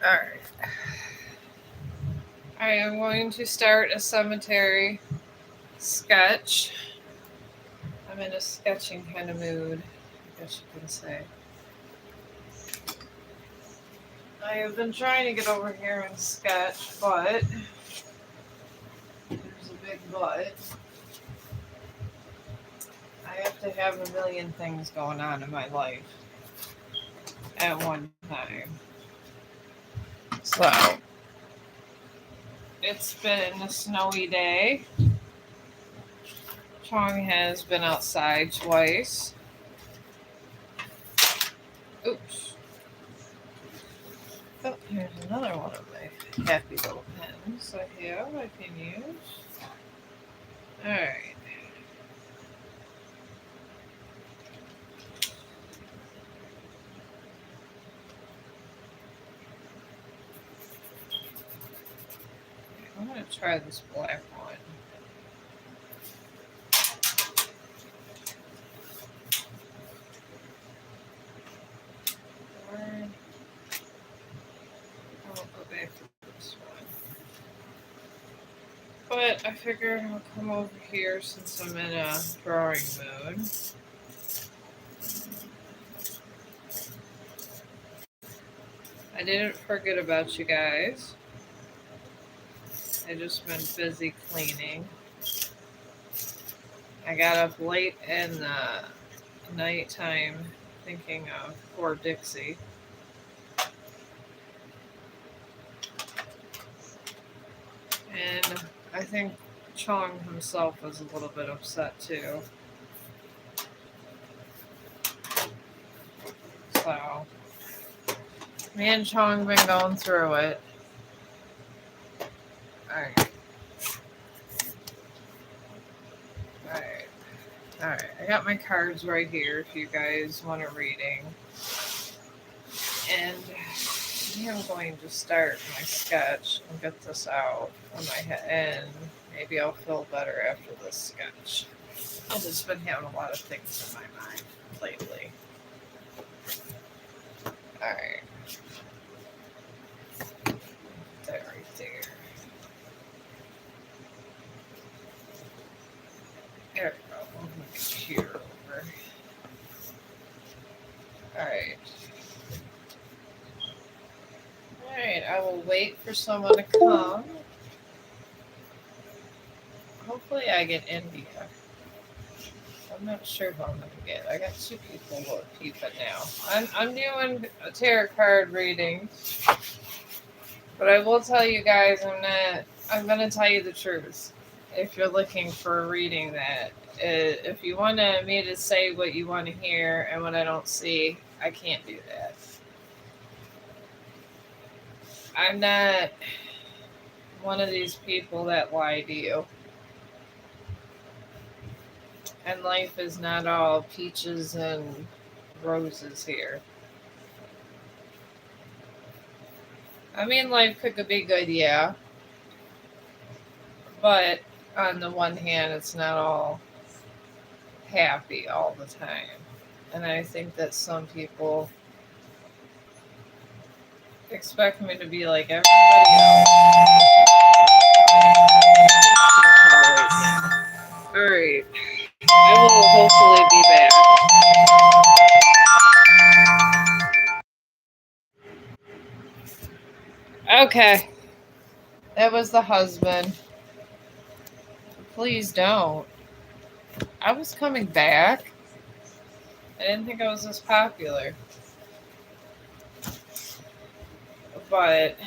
Alright. I am going to start a cemetery sketch. I'm in a sketching kind of mood, I guess you can say. I have been trying to get over here and sketch, but there's a big but. I have to have a million things going on in my life at one time. So, it's been a snowy day. Chong has been outside twice. Oops. Oh, here's another one of my happy little pens I can use. Alright. I'm going to try this black one. Or I will go back to this one. But I figured I'll come over here since I'm in a drawing mood. I didn't forget about you guys. I just been busy cleaning. I got up late in the nighttime thinking of poor Dixie. And I think Chong himself was a little bit upset too. So, me and Chong been going through it. Alright. Alright. Alright. I got my cards right here if you guys want a reading. And I am going to start my sketch and get this out on my head, and maybe I'll feel better after this sketch. I've just been having a lot of things in my mind lately. Alright. That right there. There we go. I'll move my computer over. Alright. Alright, I will wait for someone to come. Hopefully I get India. I'm not sure who I'm going to get. I got two people who are peeping now. I'm doing a tarot card reading. But I will tell you guys, I'm going to tell you the truth. If you're looking for a reading if you want me to say what you want to hear and what I don't see, I can't do that. I'm not one of these people that lie to you. And life is not all peaches and roses here. I mean, life could be good, yeah. But on the one hand, it's not all happy all the time. And I think that some people expect me to be like everybody else. Alright. I will hopefully be back. Okay. That was the husband. Please don't. I was coming back. I didn't think I was this popular. But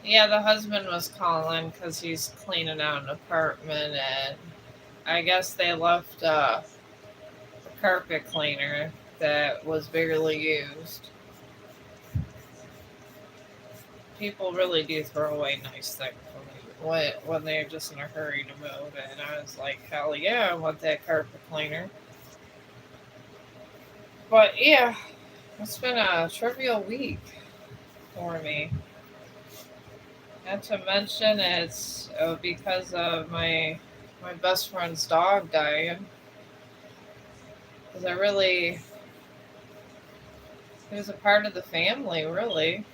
yeah, the husband was calling because he's cleaning out an apartment, and I guess they left a carpet cleaner that was barely used. People really do throw away nice things when they're just in a hurry to move. And I was like, hell yeah, I want that carpet cleaner. But yeah, it's been a trivial week for me. Not to mention it's because of my best friend's dog dying. Because He was a part of the family, really.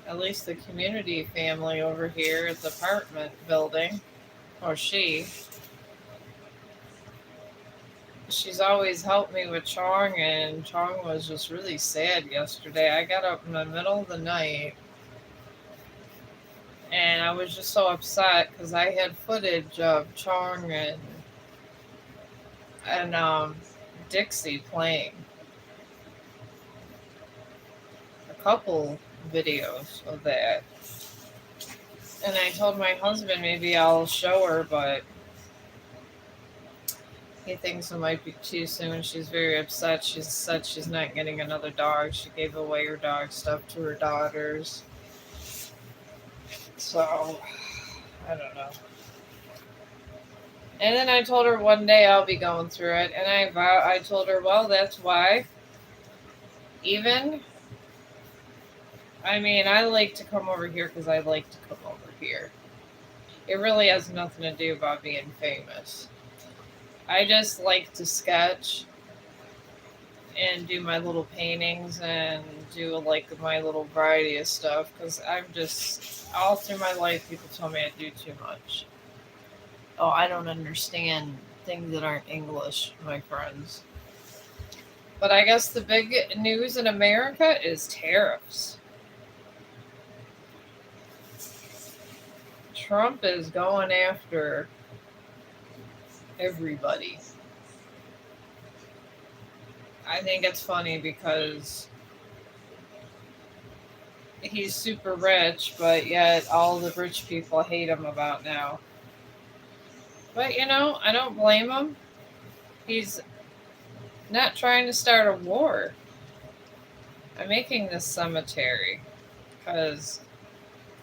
At least the community family over here at the apartment building. Or she. She's always helped me with Chong, and Chong was just really sad yesterday. I got up in the middle of the night and I was just so upset because I had footage of Chong and Dixie playing a couple videos of that. And I told my husband maybe I'll show her, but he thinks it might be too soon. She's very upset. She said she's not getting another dog. She gave away her dog stuff to her daughters. So, I don't know. And then I told her one day I'll be going through it. And I told her, well, that's why. Even, I mean, I like to come over here because I like to come over here. It really has nothing to do about being famous. I just like to sketch and do my little paintings and do like my little variety of stuff because I'm just all through my life people tell me I do too much. Oh, I don't understand things that aren't English, my friends. But I guess the big news in America is tariffs. Trump is going after everybody. I think it's funny because he's super rich, but yet all the rich people hate him about now. But I don't blame him. He's not trying to start a war. I'm making this cemetery because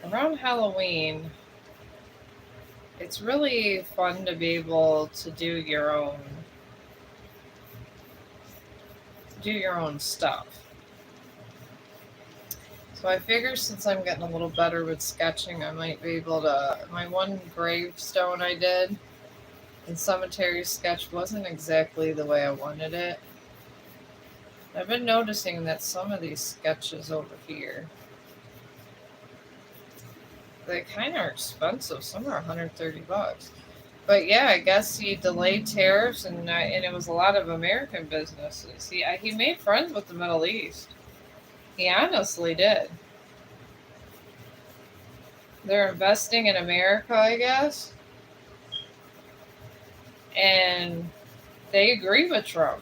around Halloween, it's really fun to be able to do your own stuff. So I figure since I'm getting a little better with sketching, I might be able to. My one gravestone I did in cemetery sketch wasn't exactly the way I wanted it. I've been noticing that some of these sketches over here, they kind of are expensive. Some are $130. But yeah, I guess he delayed tariffs, and it was a lot of American businesses. He made friends with the Middle East. He honestly did. They're investing in America, I guess, and they agree with Trump.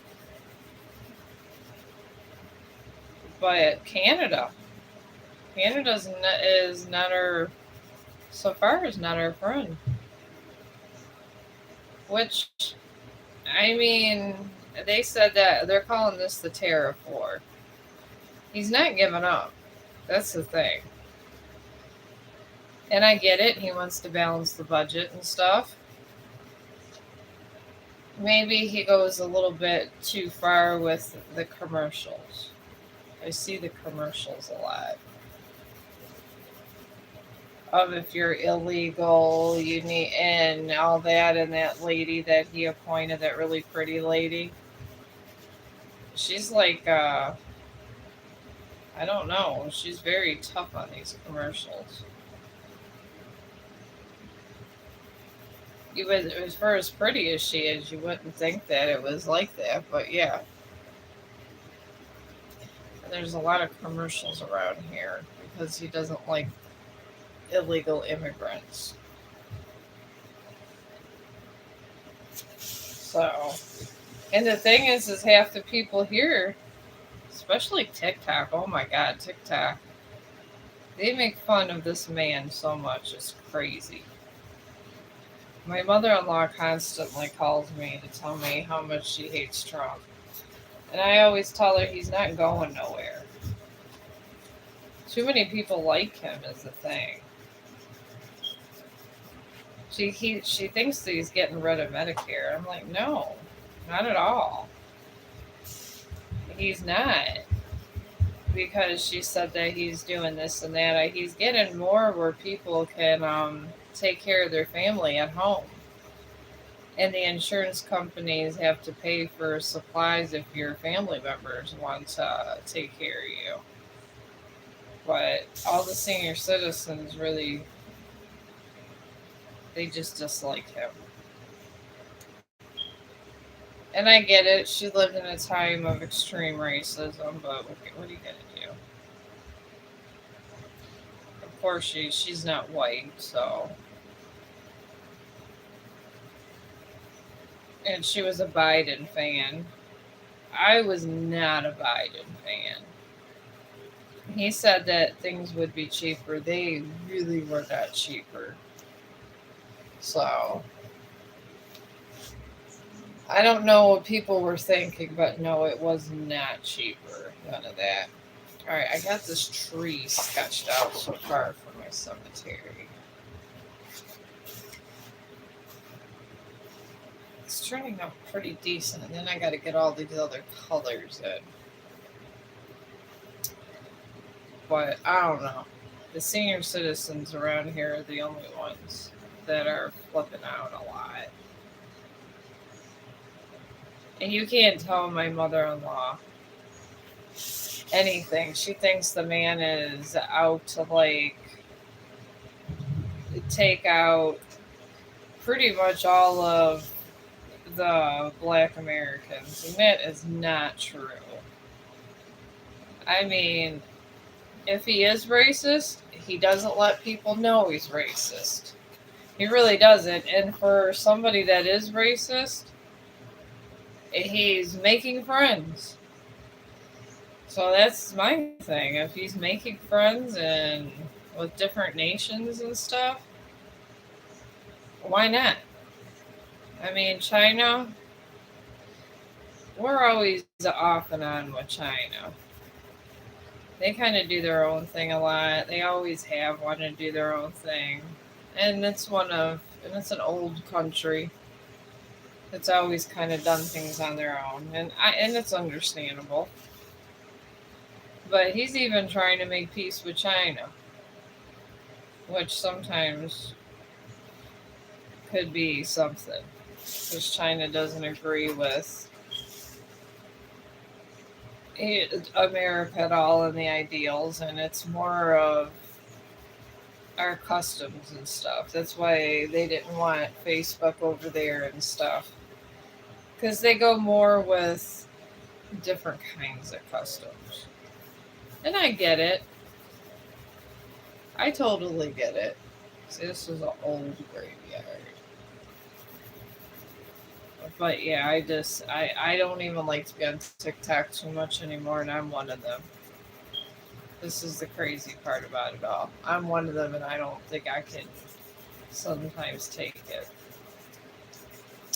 But Canada is not our so far is not our friend. Which I mean, they said that they're calling this the tariff war. He's not giving up. That's the thing. And I get it. He wants to balance the budget and stuff. Maybe he goes a little bit too far with the commercials. I see the commercials a lot. Of if you're illegal, you need, and all that, and that lady that he appointed, that really pretty lady. She's like, I don't know. She's very tough on these commercials. As far as pretty as she is, you wouldn't think that it was like that, but yeah. And there's a lot of commercials around here because he doesn't like illegal immigrants. So, and the thing is half the people here, especially TikTok. Oh my God, TikTok! They make fun of this man so much. It's crazy. My mother-in-law constantly calls me to tell me how much she hates Trump. And I always tell her he's not going nowhere. Too many people like him is the thing. She thinks that he's getting rid of Medicare. I'm like, no, not at all. He's not. Because she said that he's doing this and that. He's getting more where people can take care of their family at home. And the insurance companies have to pay for supplies if your family members want to take care of you. But all the senior citizens really, they just dislike him. And I get it. She lived in a time of extreme racism, but what are you gonna do? Of course, she's not white, so, and she was a Biden fan. I was not a Biden fan. He said that things would be cheaper. They really were not cheaper. So I don't know what people were thinking, but no, it was not cheaper. None of that. All right, I got this tree sketched out so far for my cemetery. It's turning out pretty decent, and then I got to get all these other colors in. But I don't know. The senior citizens around here are the only ones that are flipping out a lot. And you can't tell my mother in law anything. She thinks the man is out to like take out pretty much all of the black Americans. And that is not true. I mean, if he is racist, he doesn't let people know he's racist. He really doesn't. And for somebody that is racist, he's making friends. So that's my thing. If he's making friends and with different nations and stuff, why not? I mean, China, we're always off and on with China. They kind of do their own thing a lot. They always have wanted to do their own thing. And it's an old country. It's always kind of done things on their own. And it's understandable. But he's even trying to make peace with China, which sometimes could be something. Because China doesn't agree with America at all and the ideals, and it's more of our customs and stuff. That's why they didn't want Facebook over there and stuff. Because they go more with different kinds of customs. And I get it. I totally get it. See, this is an old graveyard. But yeah, I don't even like to be on TikTok too much anymore, and I'm one of them. This is the crazy part about it all. I'm one of them, and I don't think I can sometimes take it.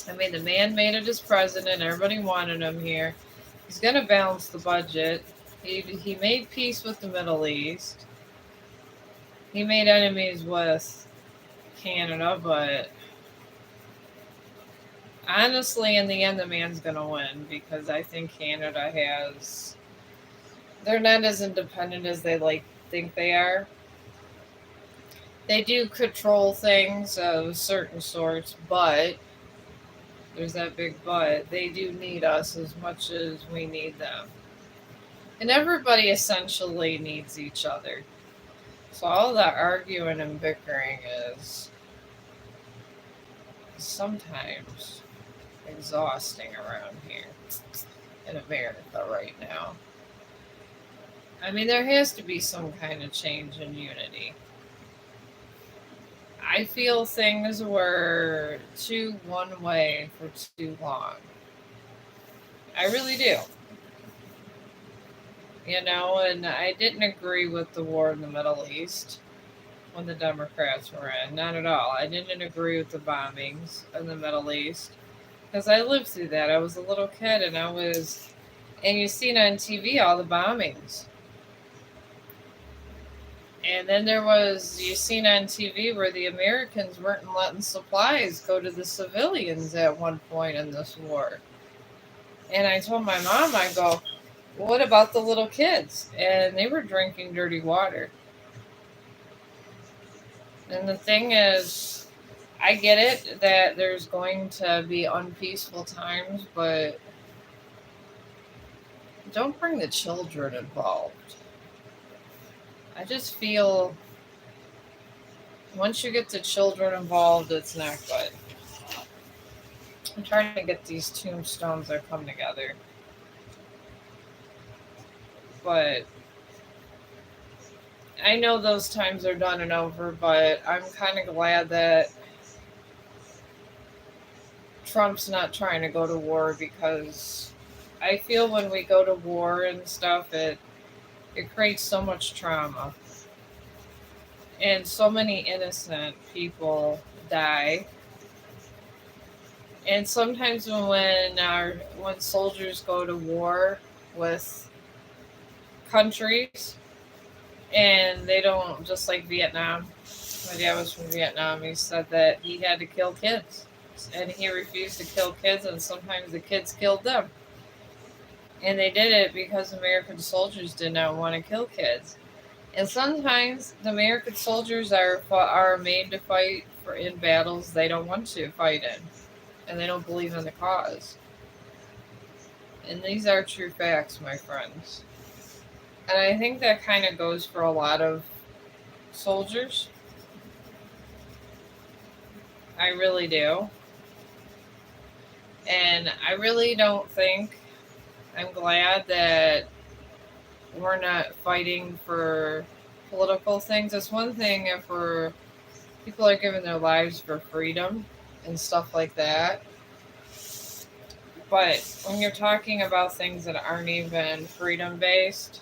I mean, the man made it as president. Everybody wanted him here. He's going to balance the budget. He made peace with the Middle East. He made enemies with Canada, but honestly, in the end, the man's going to win because I think Canada has. They're not as independent as they think they are. They do control things of certain sorts, but there's that big but. They do need us as much as we need them. And everybody essentially needs each other. So all that arguing and bickering is sometimes exhausting around here in America right now. I mean, there has to be some kind of change in unity. I feel things were too one way for too long. I really do. And I didn't agree with the war in the Middle East when the Democrats were in. Not at all. I didn't agree with the bombings in the Middle East because I lived through that. I was a little kid and you seen on TV all the bombings. And then you seen on TV where the Americans weren't letting supplies go to the civilians at one point in this war. And I told my mom, I go, what about the little kids? And they were drinking dirty water. And the thing is, I get it that there's going to be unpeaceful times, but don't bring the children involved. I just feel once you get the children involved, it's not good. I'm trying to get these tombstones that come together, but I know those times are done and over. But I'm kind of glad that Trump's not trying to go to war because I feel when we go to war and stuff, it creates so much trauma and so many innocent people die. And sometimes when soldiers go to war with countries and they don't, just like Vietnam. My dad was from Vietnam. He said that he had to kill kids, and he refused to kill kids, and sometimes the kids killed them. And they did it because American soldiers did not want to kill kids. And sometimes the American soldiers are made to fight for in battles they don't want to fight in, and they don't believe in the cause. And these are true facts, my friends. And I think that kind of goes for a lot of soldiers. I really do. And I really don't think, I'm glad that we're not fighting for political things. It's one thing if people are giving their lives for freedom and stuff like that. But when you're talking about things that aren't even freedom based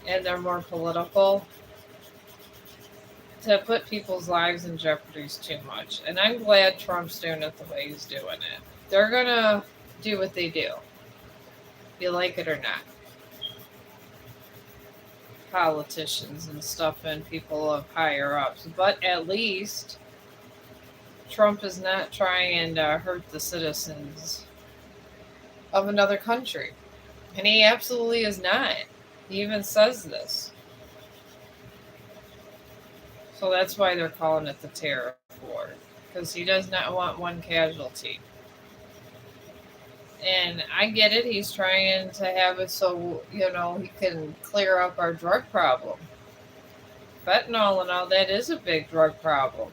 and they're more political, to put people's lives in jeopardy is too much. And I'm glad Trump's doing it the way he's doing it. They're going to do what they do, you like it or not. Politicians and stuff and people of higher ups. But at least Trump is not trying to hurt the citizens of another country. And he absolutely is not. He even says this. So that's why they're calling it the tariff war. Because he does not want one casualty. And I get it. He's trying to have it so, he can clear up our drug problem. Fentanyl and all that is a big drug problem.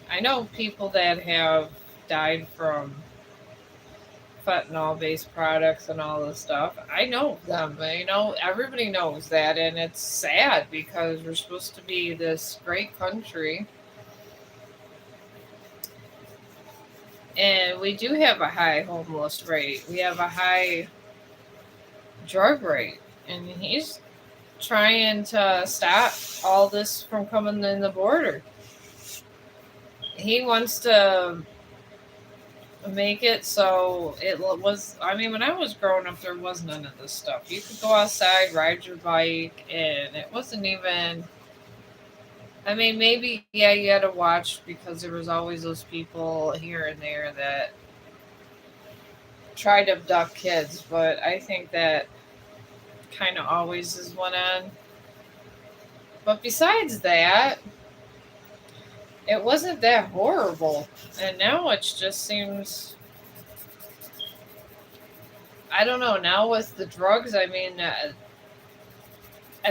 I know people that have died from fentanyl based products and all this stuff. I know them, everybody knows that. And it's sad because we're supposed to be this great country. And we do have a high homeless rate. We have a high drug rate. And he's trying to stop all this from coming in the border. He wants to make it so it was, when I was growing up, there was none of this stuff. You could go outside, ride your bike, and it wasn't even, maybe, yeah, you had to watch because there was always those people here and there that tried to abduct kids, but I think that kind of always is went on. But besides that, it wasn't that horrible. And now it just seems, I don't know, now with the drugs, and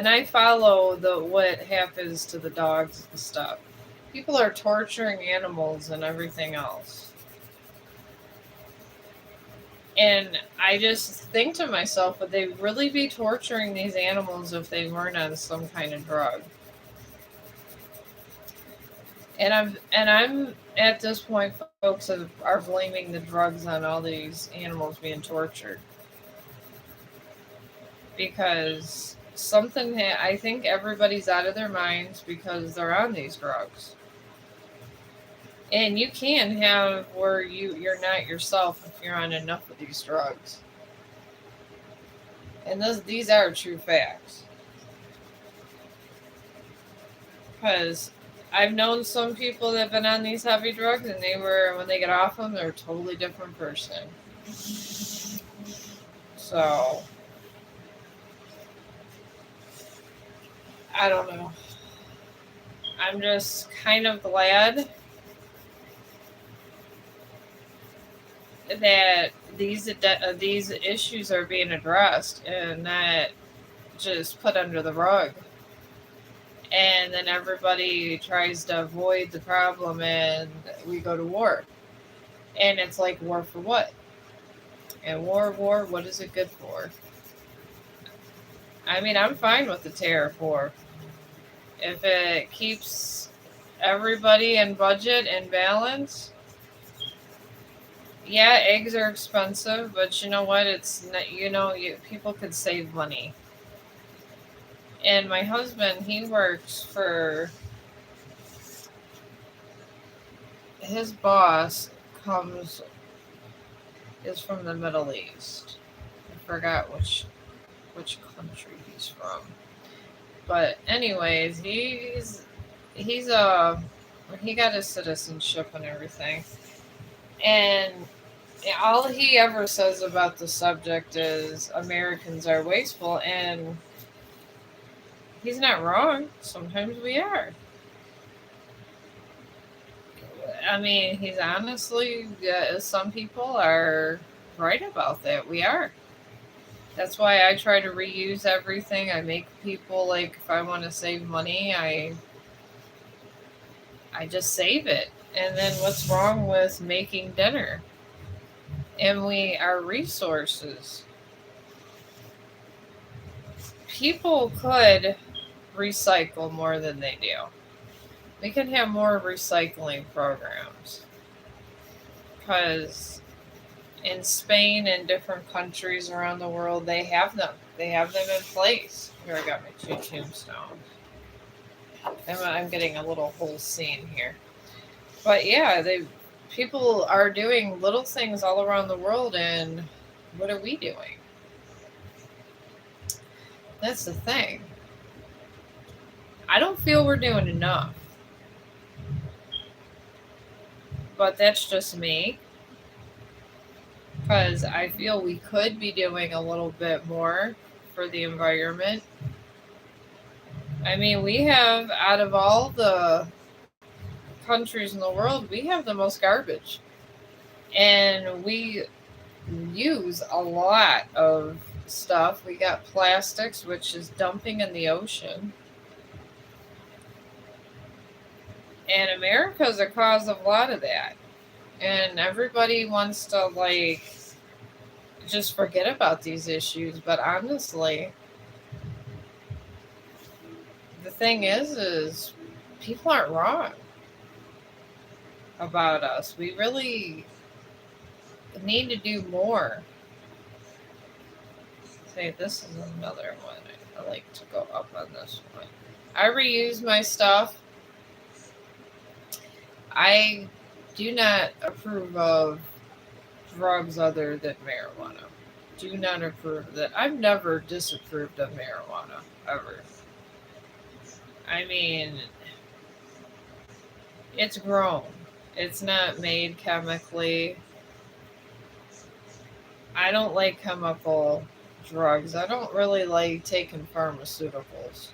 I follow what happens to the dogs and stuff. People are torturing animals and everything else. And I just think to myself, would they really be torturing these animals if they weren't on some kind of drug? And I'm at this point, folks are blaming the drugs on all these animals being tortured because I think everybody's out of their minds because they're on these drugs. And you can have where you're not yourself if you're on enough of these drugs. And these are true facts. Because I've known some people that have been on these heavy drugs, and when they get off them, they're a totally different person. So, I don't know. I'm just kind of glad that these issues are being addressed and not just put under the rug. And then everybody tries to avoid the problem, and we go to war. And it's like, war for what? And war, what is it good for? I mean, I'm fine with the tariff war if it keeps everybody in budget and balance. Yeah, eggs are expensive, but you know what? It's not, people could save money. And my husband, he works for his boss comes is from the Middle East. I forgot which country he's from. But anyways, he's he got his citizenship and everything. And all he ever says about the subject is Americans are wasteful, and he's not wrong. Sometimes we are. I mean, he's honestly, some people are right about that. We are. That's why I try to reuse everything. I make people, like, if I want to save money, I just save it. And then what's wrong with making dinner? And our resources. People could recycle more than they do. We can have more recycling programs because in Spain and different countries around the world, they have them. They have them in place. Here, I got my two tombstones. I'm getting a little whole scene here. But yeah, people are doing little things all around the world, and what are we doing? That's the thing. I don't feel we're doing enough. But that's just me. Because I feel we could be doing a little bit more for the environment. I mean, we have, out of all the countries in the world, we have the most garbage. And we use a lot of stuff. We got plastics, which is dumping in the ocean. And America is a cause of a lot of that. And everybody wants to, like, just forget about these issues. But honestly, the thing is people aren't wrong about us. We really need to do more. Say, this is another one. I like to go up on this one. I reuse my stuff. I do not approve of drugs other than marijuana. Do not approve of that. I've never disapproved of marijuana, ever. I mean, it's grown. It's not made chemically. I don't like chemical drugs. I don't really like taking pharmaceuticals.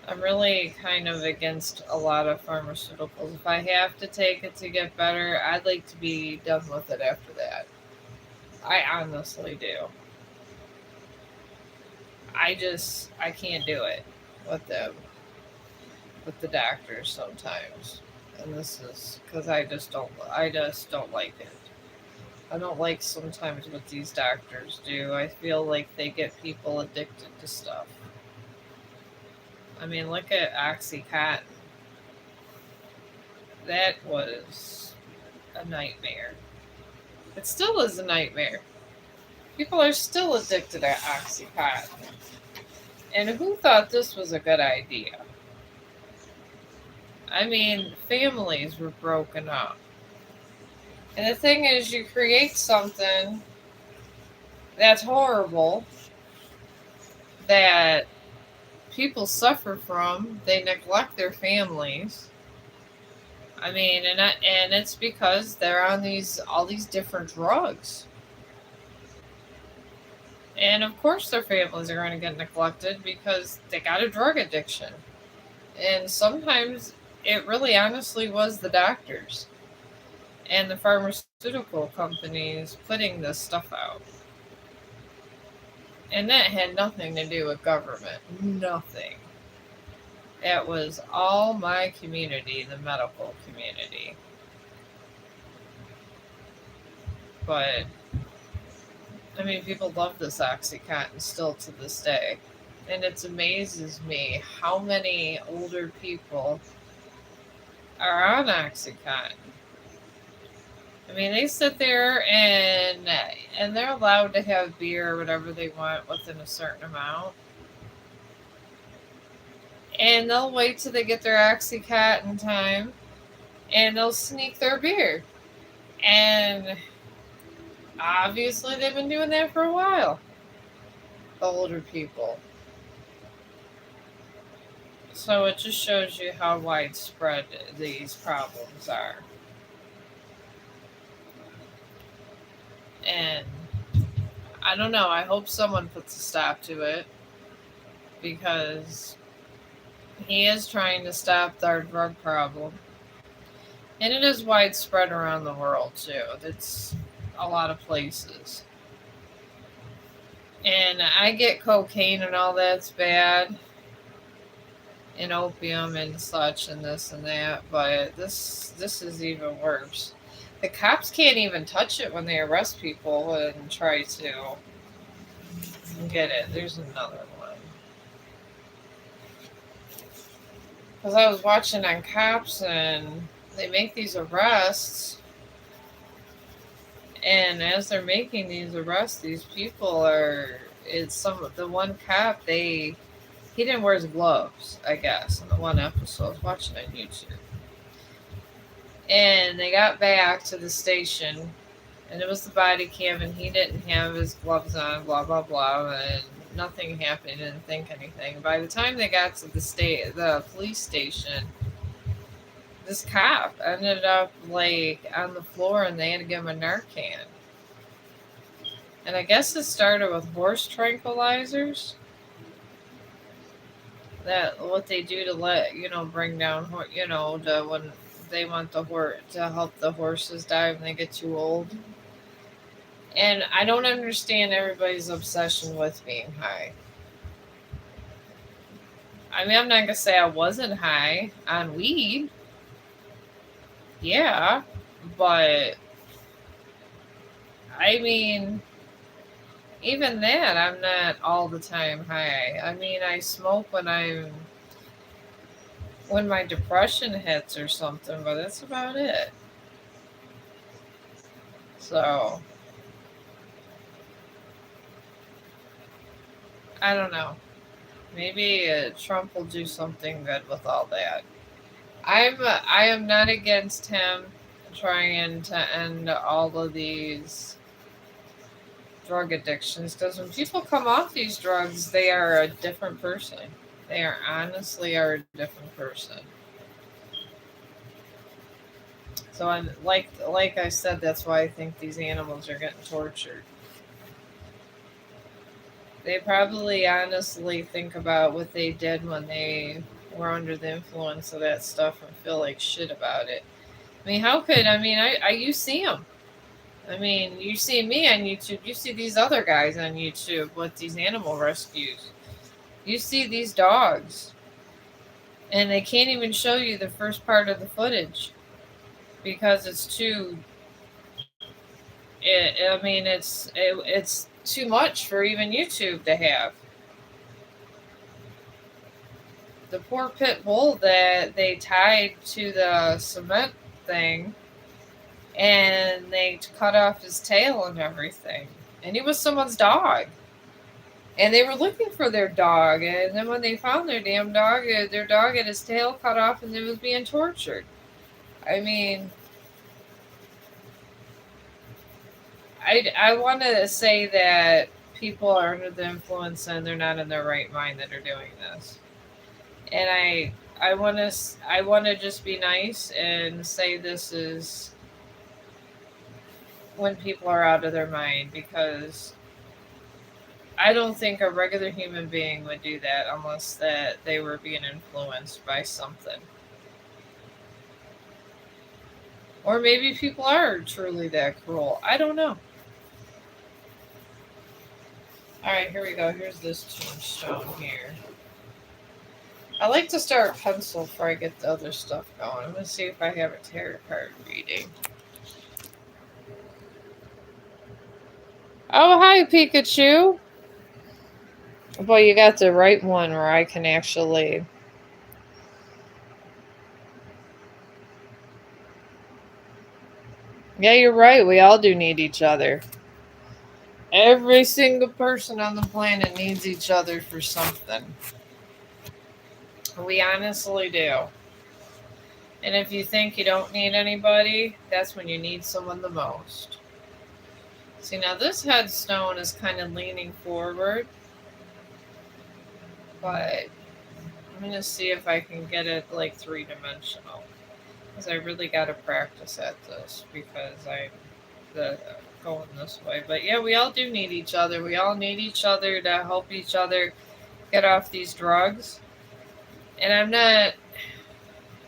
I'm really kind of against a lot of pharmaceuticals. If I have to take it to get better, I'd like to be done with it after that. I honestly do. I can't do it with them, with the doctors sometimes. And this is because I just don't like it. I don't like sometimes what these doctors do. I feel like they get people addicted to stuff. I mean, look at Oxycontin. That was a nightmare. It still is a nightmare. People are still addicted to Oxycontin. And who thought this was a good idea? I mean, families were broken up. And the thing is, you create something that's horrible that people suffer from. They neglect their families. I mean, and it's because they're on all these different drugs. And of course, their families are going to get neglected because they got a drug addiction. And sometimes it really honestly was the doctors and the pharmaceutical companies putting this stuff out. And that had nothing to do with government. Nothing. It was all my community, the medical community. But, I mean, people love this Oxycontin still to this day. And it amazes me how many older people are on Oxycontin. I mean, they sit there and they're allowed to have beer or whatever they want within a certain amount, and they'll wait till they get their Oxycontin time, and they'll sneak their beer. And obviously, they've been doing that for a while. The older people. So it just shows you how widespread these problems are. And I don't know. I hope someone puts a stop to it because he is trying to stop our drug problem. And it is widespread around the world too. It's a lot of places. And I get cocaine and all that's bad, and opium and such and this and that, but this is even worse. The cops can't even touch it when they arrest people and try to get it. There's another one. Because I was watching on cops and they make these arrests, and as they're making these arrests, these people are. It's some the one cop he didn't wear his gloves, I guess, in the one episode. I was watching on YouTube, and they got back to the station, and it was the body cam, and he didn't have his gloves on. Blah blah blah, and nothing happened. He didn't think anything. By the time they got to the police station, this cop ended up like on the floor and they had to give him a Narcan. And I guess it started with horse tranquilizers. That what they do to let bring down to when they want the horse to help the horses die when they get too old. And I don't understand everybody's obsession with being high. I mean, I'm not gonna say I wasn't high on weed. Yeah, but I mean, even that, I'm not all the time high. I mean, I smoke when my depression hits or something, but that's about it. So I don't know. Maybe Trump will do something good with all that. I am not against him trying to end all of these drug addictions because when people come off these drugs, they are a different person. They are honestly are a different person. So I'm like I said, that's why I think these animals are getting tortured. They probably honestly think about what they did when they were under the influence of that stuff and feel like shit about it. I mean, how could I you see them. I mean, you see me on YouTube. You see these other guys on YouTube with these animal rescues. You see these dogs, and they can't even show you the first part of the footage because it's too. I mean, it's too much for even YouTube to have. The poor pit bull that they tied to the cement thing, and they cut off his tail and everything, and he was someone's dog. And they were looking for their dog, and then when they found their damn dog, their dog had his tail cut off and it was being tortured. I mean, I want to say that people are under the influence and they're not in their right mind that are doing this. And I want to just be nice and say this is when people are out of their mind because I don't think a regular human being would do that unless that they were being influenced by something. Or maybe people are truly that cruel. I don't know. Alright, here we go. Here's this tombstone here. I like to start pencil before I get the other stuff going. I'm going to see if I have a tarot card reading. Oh, hi, Pikachu. Boy, you got the right one where I can actually... Yeah, you're right. We all do need each other. Every single person on the planet needs each other for something. We honestly do. And if you think you don't need anybody, that's when you need someone the most. See, now this headstone is kind of leaning forward. But I'm going to see if I can get it like three-dimensional. Because I really got to practice at this because I'm going this way. But yeah, we all do need each other. We all need each other to help each other get off these drugs. And I'm not...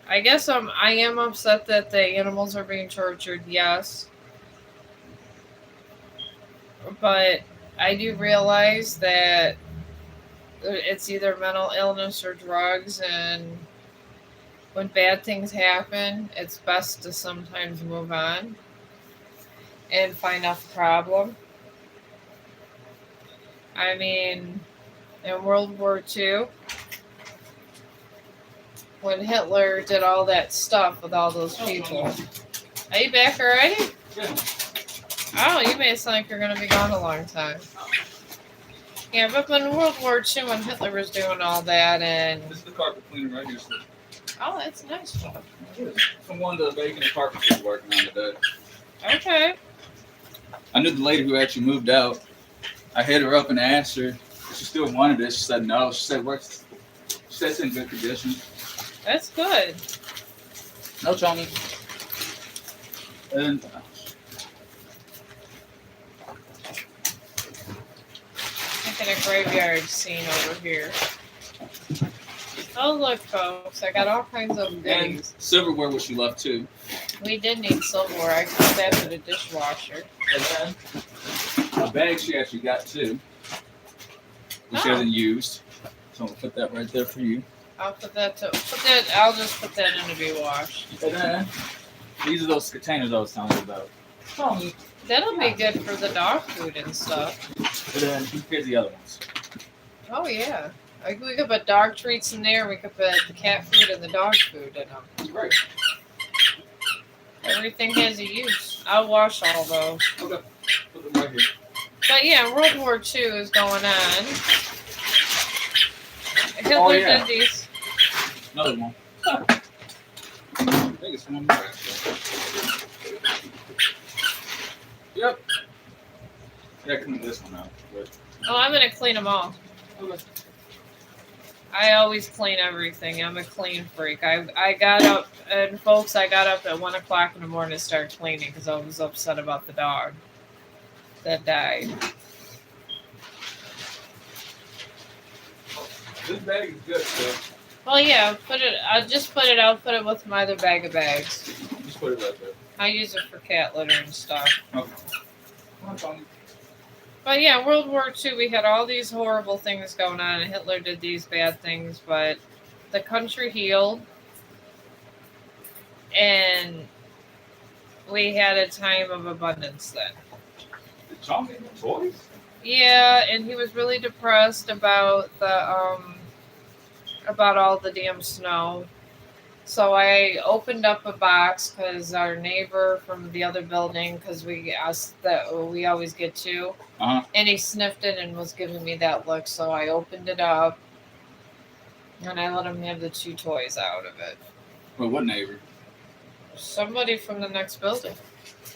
I guess I am upset that the animals are being tortured, yes. But I do realize that it's either mental illness or drugs, and when bad things happen, it's best to sometimes move on and find out the problem. I mean, in World War II, when Hitler did all that stuff with all those people. Are you back already? Yeah. Oh, you made it sound like you're going to be gone a long time. Yeah, but in World War II, when Hitler was doing all that, and... This is the carpet cleaner right here. So. Oh, that's a nice one. I'm one of the bacon and carpet she's working on today. Okay. I knew the lady who actually moved out. I hit her up and asked her if she still wanted it. She said no. She said it's in good condition. That's good. No, Chong. And Making a graveyard scene over here. Oh, look, folks. I got all kinds of and goodies. silverware, which she left too. We did need silverware. I put that in the dishwasher. And then a bag she actually got too, which she Oh. hasn't used. So I'm gonna put that right there for you. I'll put that. I'll just put that in to be washed. And then these are those containers I was telling you about. Chong. That'll be good for the dog food and stuff. And then here's the other ones. Oh yeah. We could put dog treats in there. We could put the cat food and the dog food in them. Great. Everything has a use. I'll wash all those. Okay. Put them right here. But yeah, World War II is going on. Hitler did these. Another one. I think it's one more. Yep. Yeah, clean this one out. But... Oh, I'm gonna clean them all. Okay. I always clean everything. I'm a clean freak. I got up, and folks, I got up at 1 o'clock in the morning to start cleaning because I was upset about the dog that died. This bag is good, so Well, yeah, I'll just put it out. Put it with my other bag of bags. just put it right there. I use it for cat litter and stuff. Okay. Come on, Tony. But yeah, World War II, we had all these horrible things going on, and Hitler did these bad things, but the country healed, and we had a time of abundance then. Did Chong get no toys? Yeah, and he was really depressed about about all the damn snow. So I opened up a box because our neighbor from the other building, because we always get two, and he sniffed it and was giving me that look. So I opened it up, and I let him have the 2 toys out of it. Well, what neighbor? Somebody from the next building.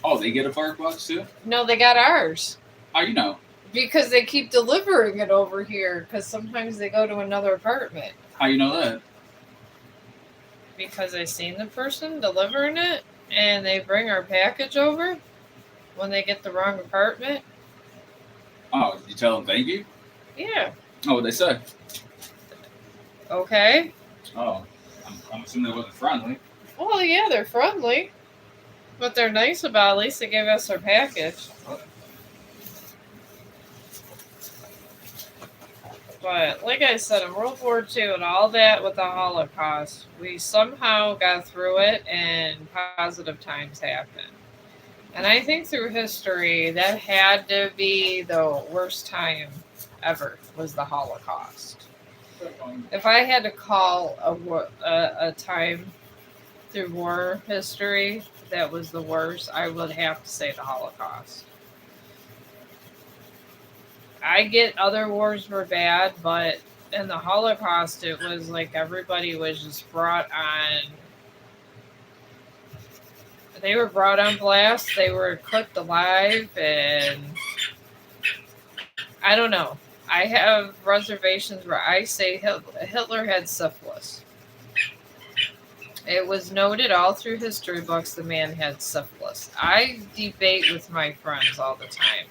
Oh, they get a bark box too? No, they got ours. How you know? Because they keep delivering it over here, because sometimes they go to another apartment. How you know that? Because I seen the person delivering it, and they bring our package over when they get the wrong apartment. Oh, did you tell them thank you? Yeah. Oh, what they say? Okay. Oh, I'm assuming they wasn't friendly. Well, yeah, they're friendly, but they're nice about. At least they gave us our package. But like I said, in World War II and all that with the Holocaust, we somehow got through it, and positive times happened. And I think through history, that had to be the worst time ever was the Holocaust. If I had to call a time through war history that was the worst, I would have to say the Holocaust. I get other wars were bad, but in the Holocaust, it was like everybody was just brought on. They were brought on blast. They were cooked alive, and I don't know. I have reservations where I say Hitler had syphilis. It was noted all through history books the man had syphilis. I debate with my friends all the time.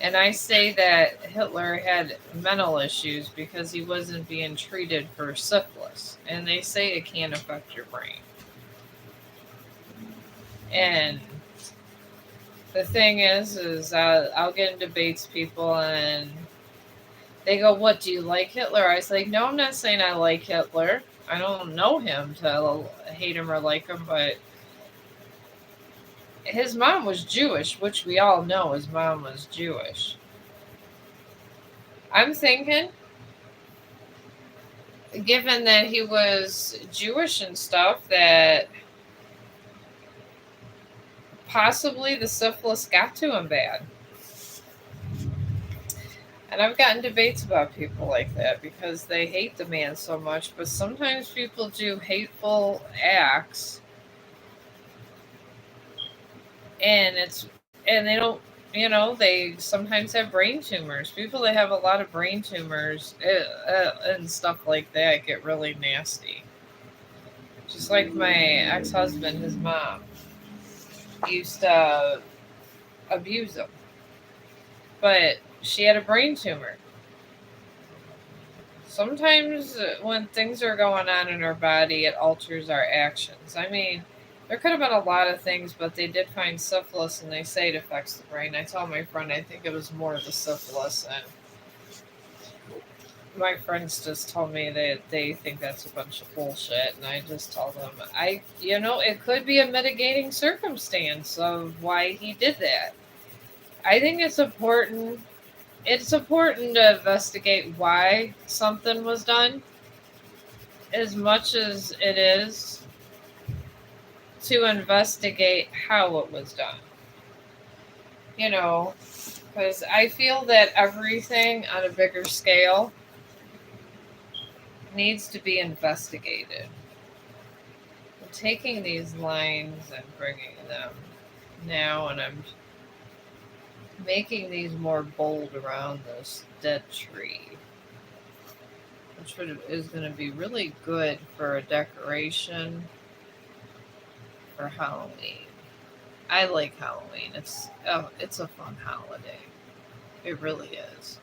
And I say that Hitler had mental issues because he wasn't being treated for syphilis. And they say it can affect your brain. And the thing is I'll get in debates people and they go, "What, do you like Hitler?" I say, "No, I'm not saying I like Hitler. I don't know him to hate him or like him, but his mom was Jewish, which we all know his mom was Jewish. I'm thinking, given that he was Jewish and stuff, that possibly the syphilis got to him bad." And I've gotten debates about people like that because they hate the man so much, but sometimes people do hateful acts and they don't, they sometimes have brain tumors. People that have a lot of brain tumors and stuff like that get really nasty. Just like my ex-husband, his mom used to abuse him, but she had a brain tumor. Sometimes when things are going on in our body, it alters our actions. I mean, there could have been a lot of things, but they did find syphilis and they say it affects the brain. I told my friend I think it was more the syphilis, and my friends just told me that they think that's a bunch of bullshit, and I just told them it could be a mitigating circumstance of why he did that. I think it's important to investigate why something was done as much as it is to investigate how it was done. You know, because I feel that everything on a bigger scale needs to be investigated. I'm taking these lines and bringing them now, and I'm making these more bold around this dead tree, which is going to be really good for a decoration for Halloween. I like Halloween. It's a fun holiday. It really is.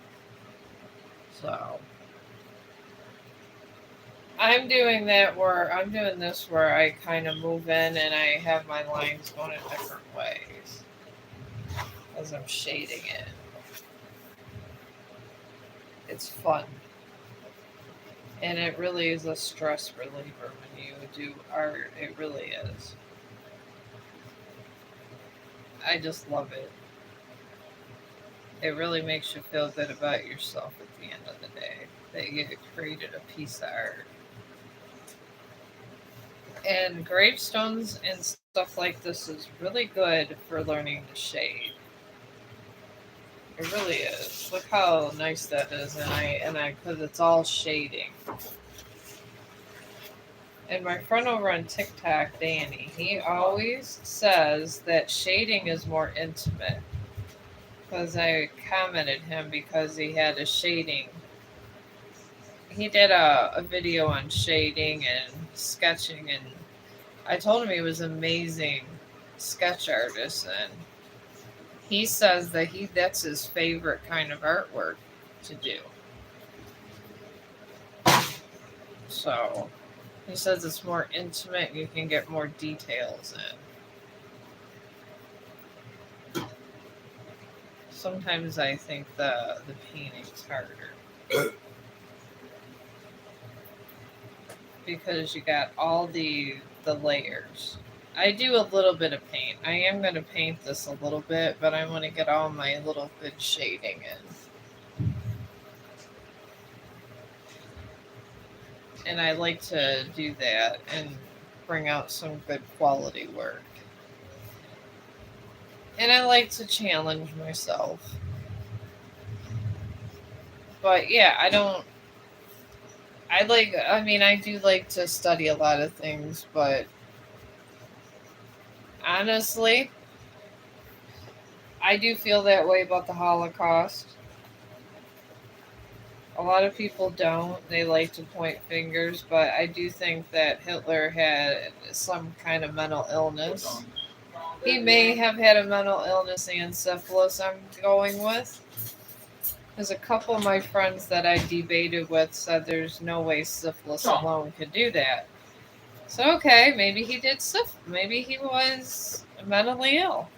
So I'm doing this where I kind of move in and I have my lines going in different ways as I'm shading it. It's fun. And it really is a stress reliever when you do art. It really is. I just love it. It really makes you feel good about yourself at the end of the day that you created a piece of art. And gravestones and stuff like this is really good for learning to shade. It really is. Look how nice that is, and I because it's all shading. And my friend over on TikTok, Danny, he always says that shading is more intimate. Because I commented him because he had a shading. He did a video on shading and sketching, and I told him he was an amazing sketch artist, and he says that that's his favorite kind of artwork. to do. So he says it's more intimate. You can get more details in. Sometimes I think the painting's harder because you got all the layers. I do a little bit of paint. I am going to paint this a little bit, but I want to get all my little good shading in. And I like to do that and bring out some good quality work. And I like to challenge myself. But yeah, I do like to study a lot of things, but honestly, I do feel that way about the Holocaust. A lot of people don't. They like to point fingers, but I do think that Hitler had some kind of mental illness. He may have had a mental illness and syphilis, I'm going with. Because a couple of my friends that I debated with said there's no way syphilis alone could do that. So, okay, maybe he did syphilis. Maybe he was mentally ill.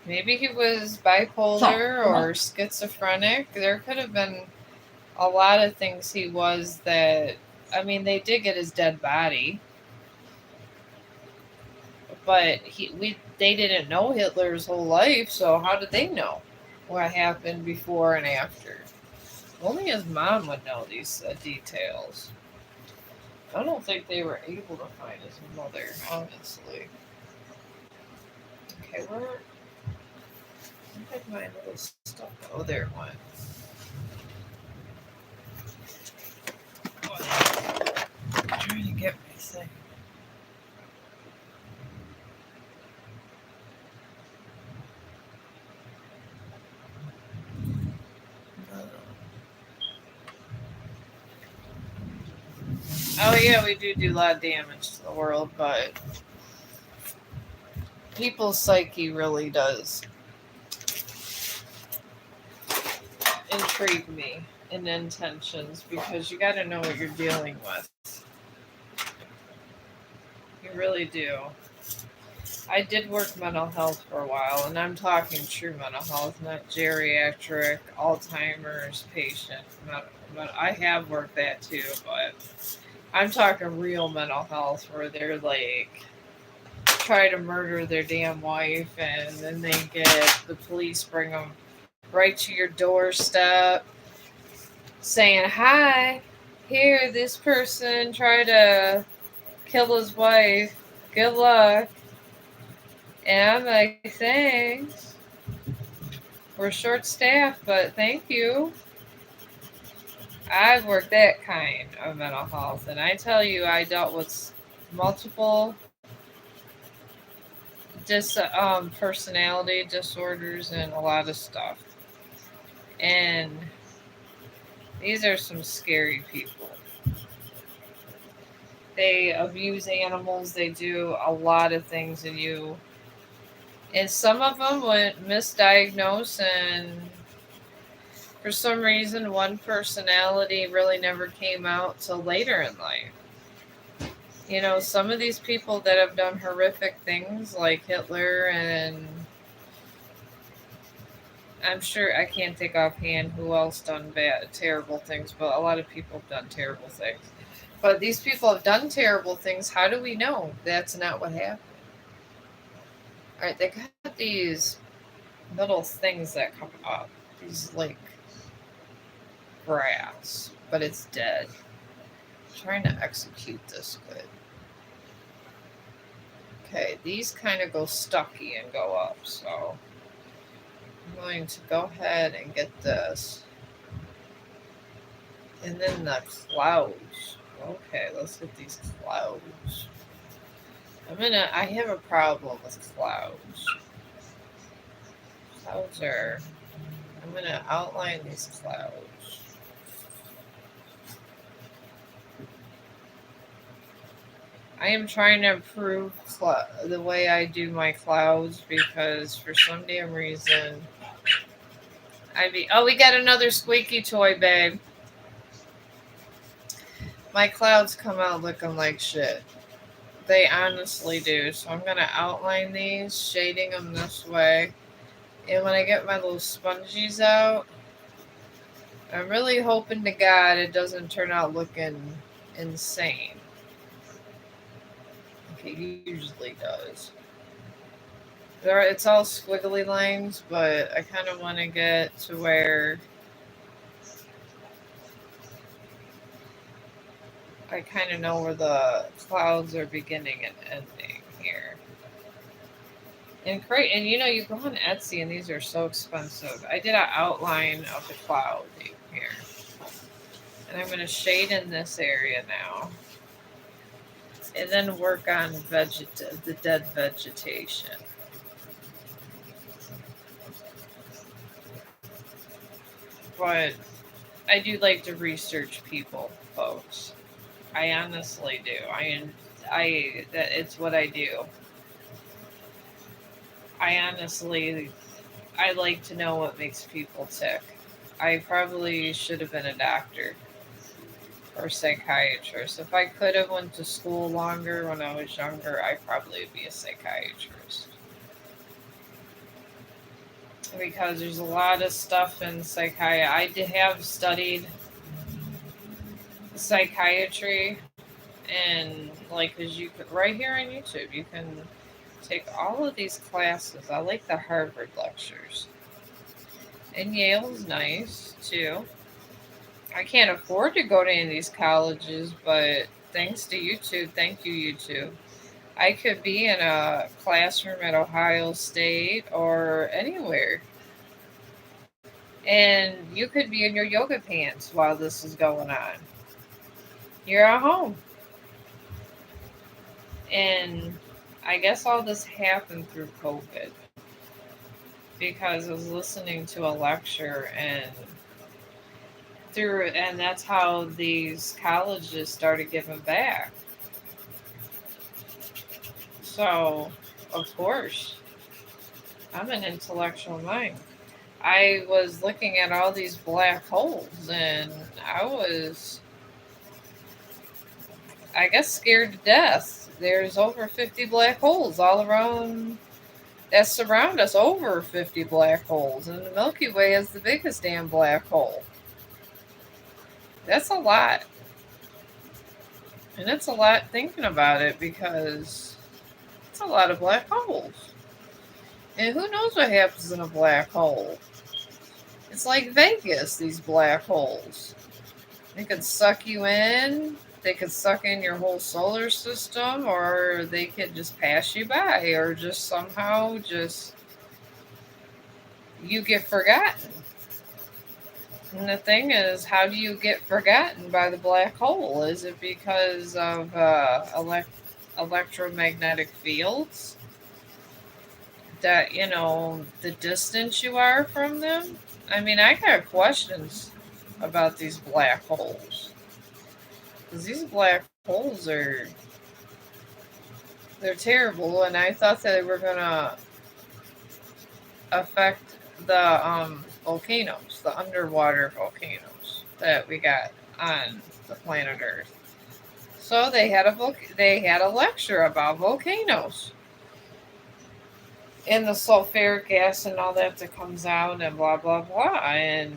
Maybe he was bipolar or schizophrenic. There could have been a lot of things he was that. I mean, they did get his dead body, but they didn't know Hitler's whole life, so how did they know what happened before and after? Only his mom would know these details. I don't think they were able to find his mother, honestly. Okay, where did my little stuff go? Oh, there it went. I'm trying to get my thing. Oh yeah, we do a lot of damage to the world, but people's psyche really does intrigue me in intentions because you got to know what you're dealing with. You really do. I did work mental health for a while, and I'm talking true mental health, not geriatric, Alzheimer's patient. But I have worked that too, but I'm talking real mental health where they're like try to murder their damn wife, and then they get the police bring them right to your doorstep saying, "Hi, here, this person tried to kill his wife. Good luck." And I'm like, "Thanks. We're short staffed, but thank you." I've worked that kind of mental health, and I tell you, I dealt with multiple personality disorders and a lot of stuff. And these are some scary people. They abuse animals. They do a lot of things in you. And some of them went misdiagnosed, and for some reason, one personality really never came out till later in life. You know, some of these people that have done horrific things like Hitler, and I'm sure I can't think offhand who else done bad, terrible things, but a lot of people have done terrible things. But these people have done terrible things. How do we know that's not what happened? All right, they got these little things that come up. These like grass, but it's dead. I'm trying to execute this good. Okay, these kind of go stucky and go up, so I'm going to go ahead and get this. And then the clouds. Okay, let's get these clouds. I have a problem with clouds. I'm gonna outline these clouds. I am trying to improve the way I do my clouds because for some damn reason Oh, we got another squeaky toy, babe. My clouds come out looking like shit. They honestly do. So I'm going to outline these, shading them this way. And when I get my little sponges out, I'm really hoping to God it doesn't turn out looking insane. It usually does. It's all squiggly lines, but I kind of want to get to where I kind of know where the clouds are beginning and ending here. And you know, you go on Etsy and these are so expensive. I did an outline of the cloud here. And I'm going to shade in this area now. And then work on the dead vegetation. But I do like to research people, folks. I honestly do. It's what I do. I like to know what makes people tick. I probably should have been a doctor or psychiatrist. If I could have went to school longer when I was younger, I probably would be a psychiatrist. Because there's a lot of stuff in psychiatry. I have studied psychiatry, and like, cause you could right here on YouTube, you can take all of these classes. I like the Harvard lectures, and Yale's nice too. I can't afford to go to any of these colleges, but thanks to YouTube, thank you YouTube, I could be in a classroom at Ohio State or anywhere. And you could be in your yoga pants while this is going on. You're at home. And I guess all this happened through COVID because I was listening to a lecture and that's how these colleges started giving back. So, of course, I'm an intellectual mind. I was looking at all these black holes and I guess, scared to death. There's over 50 black holes all around that surround us, over 50 black holes. And the Milky Way is the biggest damn black hole. That's a lot. And it's a lot thinking about it because it's a lot of black holes. And who knows what happens in a black hole? It's like Vegas, these black holes. They could suck you in, they could suck in your whole solar system, or they could just pass you by, or just somehow you get forgotten. And the thing is, how do you get forgotten by the black hole? Is it because of electromagnetic fields? That, the distance you are from them? I mean, I got questions about these black holes. Because these black holes they're terrible, and I thought that they were going to affect the volcanoes, the underwater volcanoes that we got on the planet Earth. So they had a lecture about volcanoes and the sulfuric gas and all that comes out and blah blah blah, and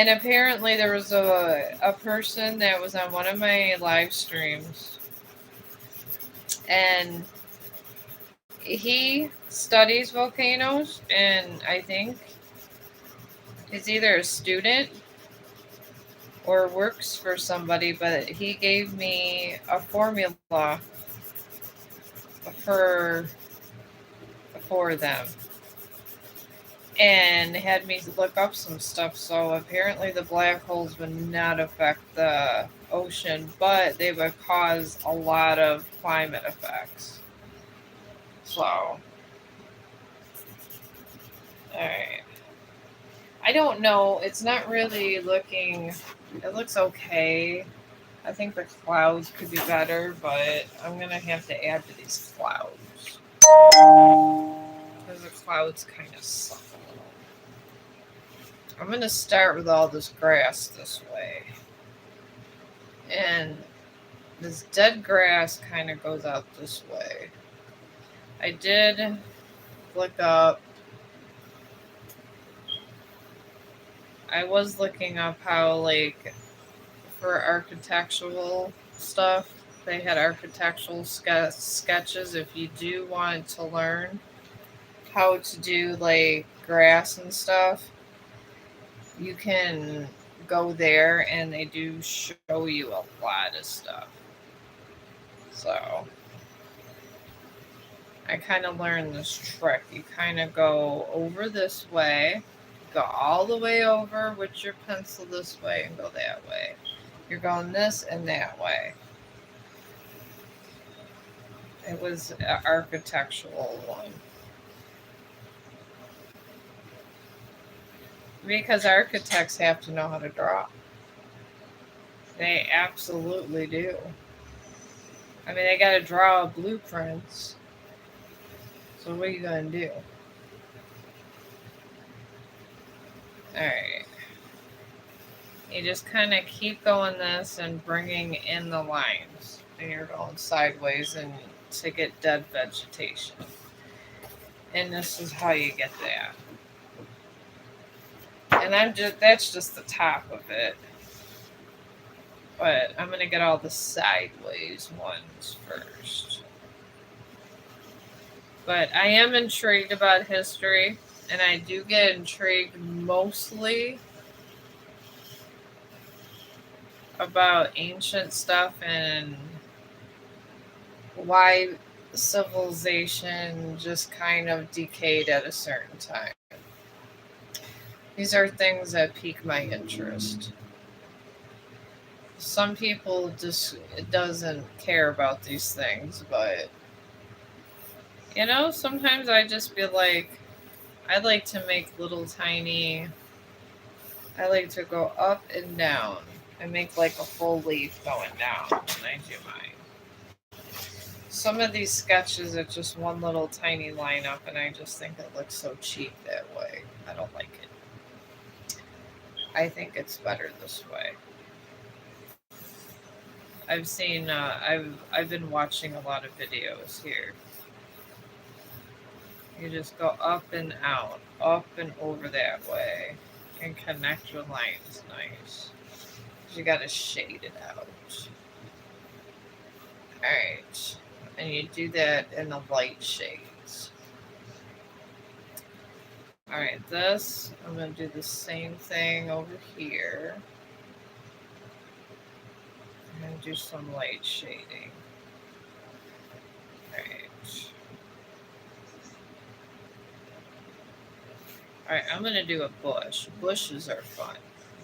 apparently there was a person that was on one of my live streams, and he studies volcanoes, and I think he's either a student or works for somebody, but he gave me a formula for them and had me look up some stuff. So apparently the black holes would not affect the ocean, but they would cause a lot of climate effects. So, alright. I don't know. It's not really looking... It looks okay. I think the clouds could be better, but I'm going to have to add to these clouds. Because the clouds kind of suck I'm going to start with all this grass this way. And this dead grass kind of goes out this way. I did look up, I was looking up how, like, for architectural stuff, they had architectural sketches. If you do want to learn how to do, like, grass and stuff, you can go there and they do show you a lot of stuff. So I kind of learned this trick. You kind of go over this way, go all the way over with your pencil this way and go that way. You're going this and that way. It was an architectural one. Because architects have to know how to draw. They absolutely do. I mean, they got to draw blueprints. So what are you going to do? Alright. You just kind of keep going this and bringing in the lines. And you're going sideways and to get dead vegetation. And this is how you get that. And that's just the top of it. But I'm going to get all the sideways ones first. But I am intrigued about history. And I do get intrigued mostly about ancient stuff and why civilization just kind of decayed at a certain time. These are things that pique my interest. Some people just doesn't care about these things, but sometimes I just feel like I like to make little tiny. I like to go up and down and make like a full leaf going down when I do mine. Some of these sketches are just one little tiny line up, and I just think it looks so cheap that way. I don't like it. I think it's better this way. I've seen. I've been watching a lot of videos here. You just go up and out, up and over that way, and connect your lines nice. You got to shade it out. Alright. And you do that in the light shades. Alright, this, I'm going to do the same thing over here. I'm going to do some light shading. Alright. Alright, I'm going to do a bush. Bushes are fun.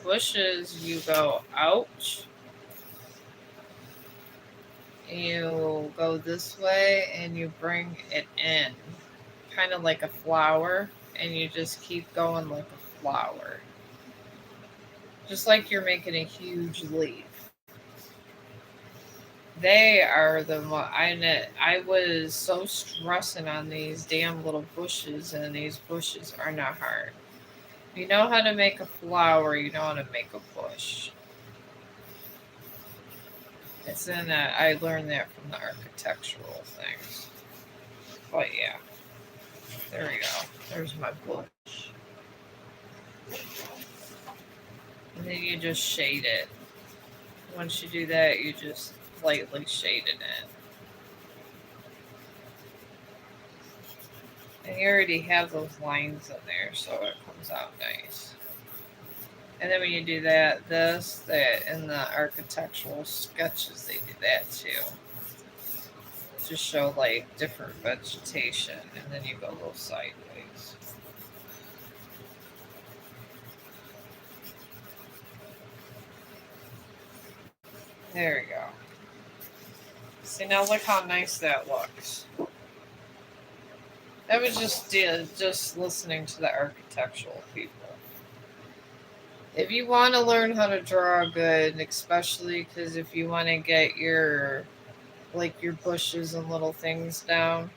Bushes, you go out. You go this way and you bring it in. Kind of like a flower. And you just keep going like a flower. Just like you're making a huge leaf. They are the I was so stressing on these damn little bushes, and these bushes are not hard. You know how to make a flower, you know how to make a bush. It's in that I learned that from the architectural things. But yeah. There we go. There's my bush. And then you just shade it. Once you do that, you just lightly shade it in. And you already have those lines in there, so it comes out nice. And then when you do that, in the architectural sketches, they do that too. To show like different vegetation, and then you go a little sideways. There you go. See, now look how nice that looks. That was just listening to the architectural people. If you want to learn how to draw good, especially because if you want to get your bushes and little things down,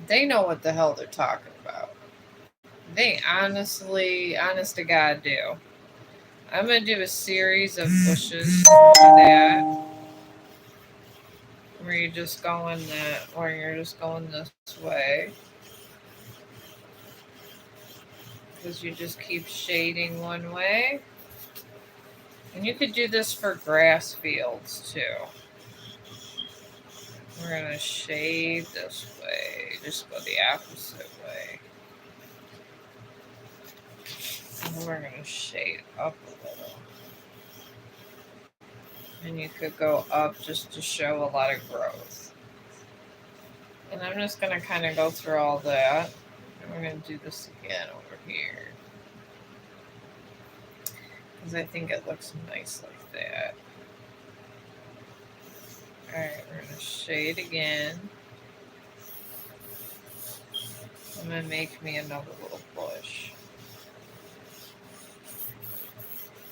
they know what the hell they're talking about. They honestly, honest to God, do. I'm gonna do a series of bushes for that, where you're just going this way, because you just keep shading one way, and you could do this for grass fields too. We're gonna shade this way, just go the opposite way, and we're gonna shade up a little. And you could go up just to show a lot of growth. And I'm just going to kind of go through all that. And we're going to do this again over here. Because I think it looks nice like that. Alright, we're going to shade again. I'm going to make me another little bush.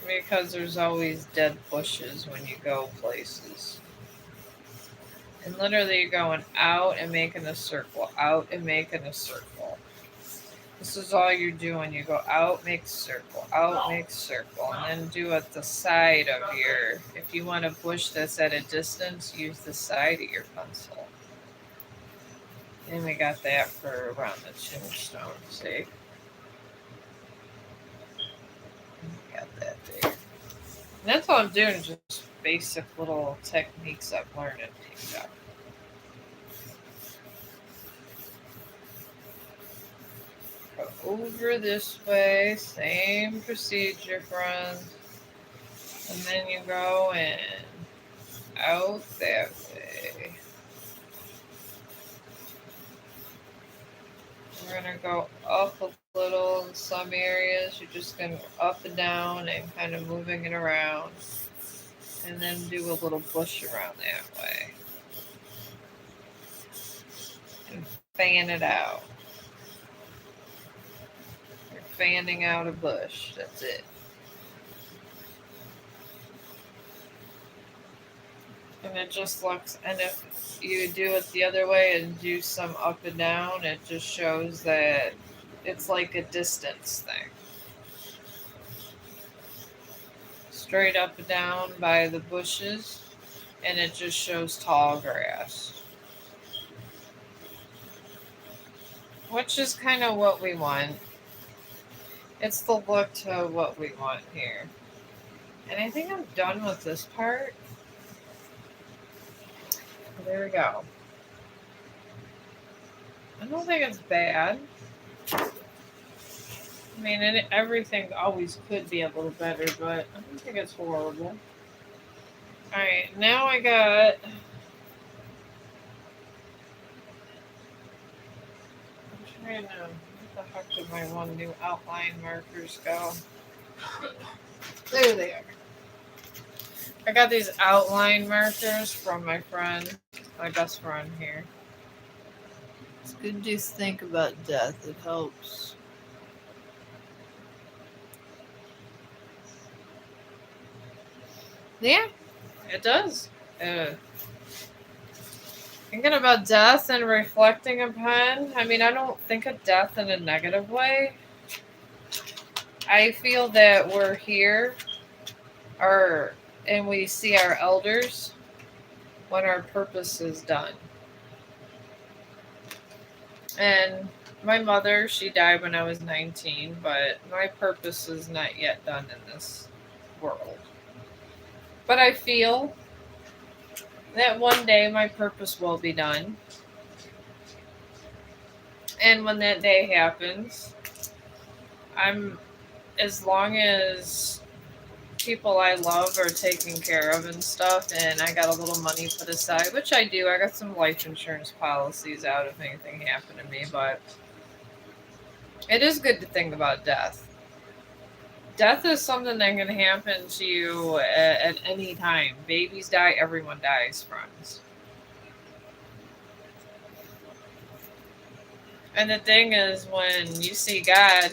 Because there's always dead bushes when you go places. And literally you're going out and making a circle, out and making a circle. This is all you're doing. You go out, make circle, out, make circle, and then do it the side of your, if you want a bush that's at a distance, use the side of your pencil. And we got that for around the tombstone, see? Got that there. And that's all I'm doing, just basic little techniques I've learned and picked up. Go over this way, same procedure, friends. And then you go in, out that way. We're going to go up a little in some areas. You're just going up and down and kind of moving it around. And then do a little bush around that way. And fan it out. You're fanning out a bush. That's it. And it just looks, and if you do it the other way and do some up and down, it just shows that it's like a distance thing. Straight up and down by the bushes, and it just shows tall grass. Which is kind of what we want. It's the look to what we want here. And I think I'm done with this part. There we go. I don't think it's bad. I mean, everything always could be a little better, but I don't think it's horrible. Alright, now I got... I'm trying to... Where the heck did my one new outline markers go? There they are. I got these outline markers from my friend, my best friend here. It's good to think about death. It helps. Yeah, it does. Thinking about death and reflecting upon, I mean, I don't think of death in a negative way. I feel that we're here, and we see our elders when our purpose is done. And my mother, she died when I was 19, but my purpose is not yet done in this world. But I feel that one day my purpose will be done. And when that day happens, as long as people I love are taken care of and stuff, and I got a little money put aside, which I do. I got some life insurance policies out if anything happened to me, but it is good to think about death. Death is something that can happen to you at any time. Babies die, everyone dies, friends. And the thing is, when you see God,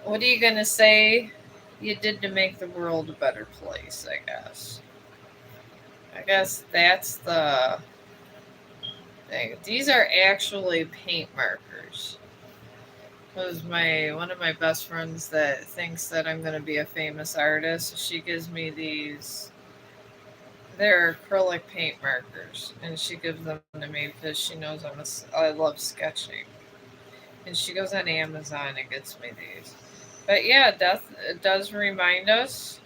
what are you going to say you did to make the world a better place, I guess? I guess that's These are actually paint markers. Because one of my best friends that thinks that I'm going to be a famous artist, she gives me these. They're acrylic paint markers, and she gives them to me because she knows I love sketching. And she goes on Amazon and gets me these. But yeah, death it does remind us.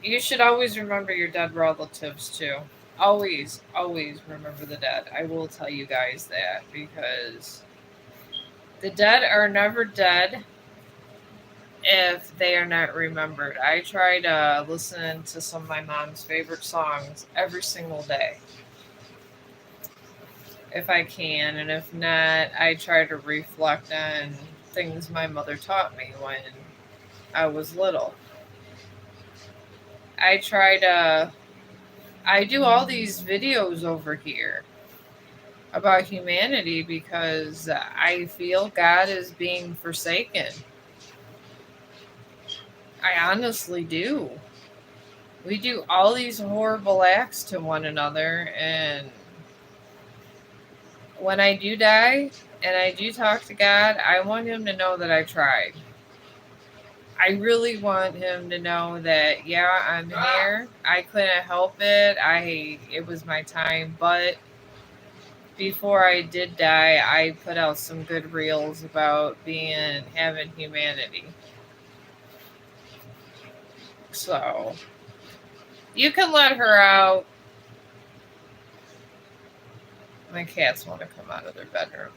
You should always remember your dead relatives too. Always, always remember the dead. I will tell you guys that because the dead are never dead if they are not remembered. I try to listen to some of my mom's favorite songs every single day if I can, and if not, I try to reflect on things my mother taught me when I was little. I try to I do all these videos over here about humanity because I feel God is being forsaken. I honestly do. We do all these horrible acts to one another, and when I do die and I do talk to God, I want Him to know that I tried. I really want Him to know that yeah, I'm here. I couldn't help it. It was my time, but before I did die, I put out some good reels about being having humanity. So you can let her out. My cats want to come out of their bedroom.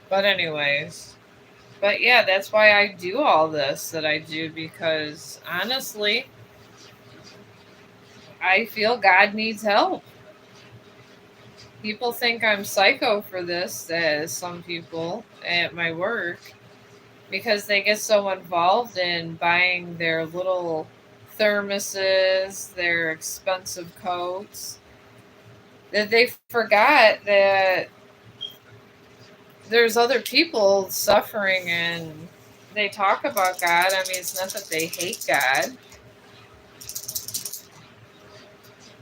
But anyways, but yeah, that's why I do all this that I do because honestly, I feel God needs help. People think I'm psycho for this, as some people at my work, because they get so involved in buying their little thermoses, their expensive coats, that they forgot that there's other people suffering and they talk about God. I mean, it's not that they hate God.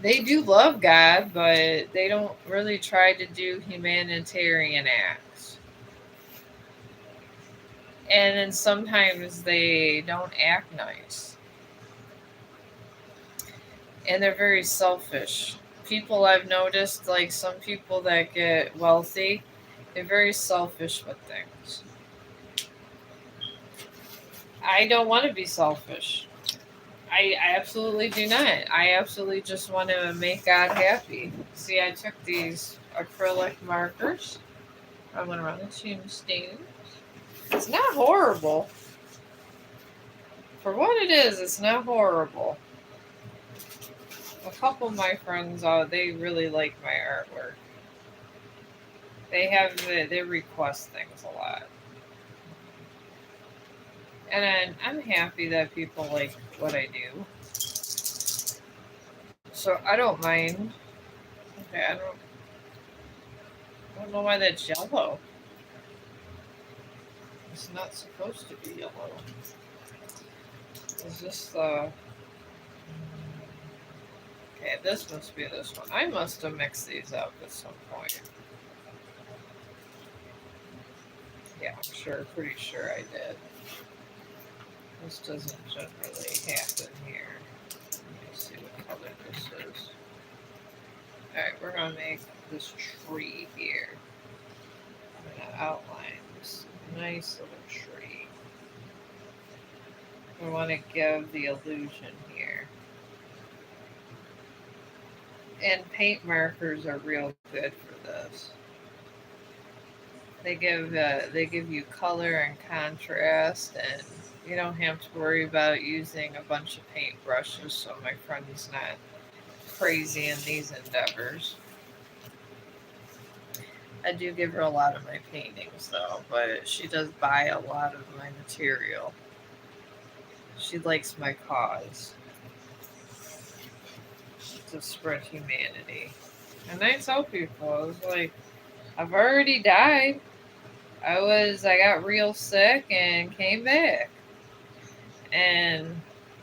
They do love God, but they don't really try to do humanitarian acts. And then sometimes they don't act nice. And they're very selfish. People I've noticed, like some people that get wealthy, they're very selfish with things. I don't want to be selfish. I absolutely do not. I absolutely just want to make God happy. See, I took these acrylic markers. I went around the tombstone. It's not horrible. For what it is, it's not horrible. A couple of my friends, they really like my artwork. They request things a lot, and I'm happy that people like what I do. So I don't mind. Okay, I don't know why that's yellow. It's not supposed to be yellow. Is this the? Okay, this must be this one. I must have mixed these up at some point. Yeah, I'm sure. Pretty sure I did. This doesn't generally happen here. Let me see what color this is. Alright, we're gonna make this tree here. I'm gonna outline this nice little tree. We want to give the illusion here. And paint markers are real good for this. They give you color and contrast, and you don't have to worry about using a bunch of paint brushes. So my friend's not crazy in these endeavors. I do give her a lot of my paintings though, but she does buy a lot of my material. She likes my cause to spread humanity. And I tell people, I was like, I've already died. I got real sick and came back. And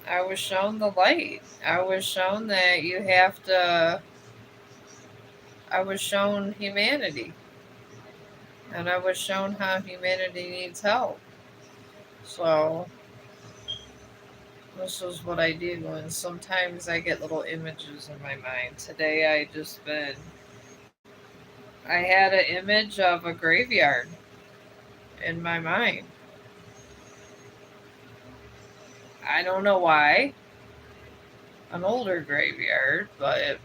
I was shown the light. I was shown that you have to I was shown humanity, and I was shown how humanity needs help. So this is what I do, and sometimes I get little images in my mind. Today I had an image of a graveyard in my mind. I don't know why, an older graveyard, but